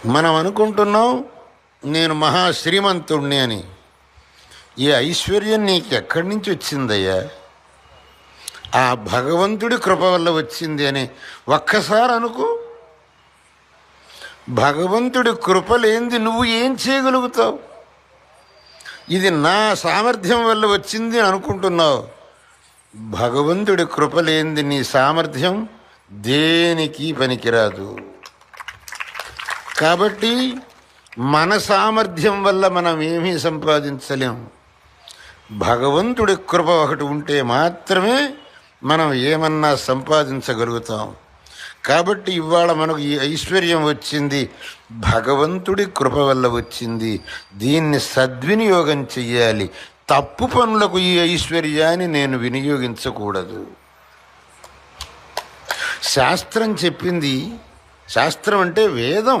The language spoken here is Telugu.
మనం అనుకుంటున్నాం నేను మహా శ్రీమంతుణ్ణి అని. ఈ ఐశ్వర్యం నీకు ఎక్కడి నుంచి వచ్చిందయ్యా? ఆ భగవంతుడి కృప వల్ల వచ్చింది అని ఒక్కసారి అనుకో. భగవంతుడి కృప లేనిది నువ్వు ఏం చేయగలుగుతావు? ఇది నా సామర్థ్యం వల్ల వచ్చింది అనుకుంటున్నావు. భగవంతుడి కృప లేనిది నీ సామర్థ్యం దేనికి పనికిరాదు. కాబట్టి మన సామర్థ్యం వల్ల మనం ఏమీ సంపాదించలేం. భగవంతుడి కృప ఒకటి ఉంటే మాత్రమే మనం ఏమన్నా సంపాదించగలుగుతాం. కాబట్టి ఇవాళ మనకు ఈ ఐశ్వర్యం వచ్చింది భగవంతుడి కృప వల్ల వచ్చింది. దీన్ని సద్వినియోగం చెయ్యాలి. తప్పు పనులకు ఈ ఐశ్వర్యాన్ని నేను వినియోగించకూడదు. శాస్త్రం చెప్పింది, శాస్త్రం అంటే వేదం.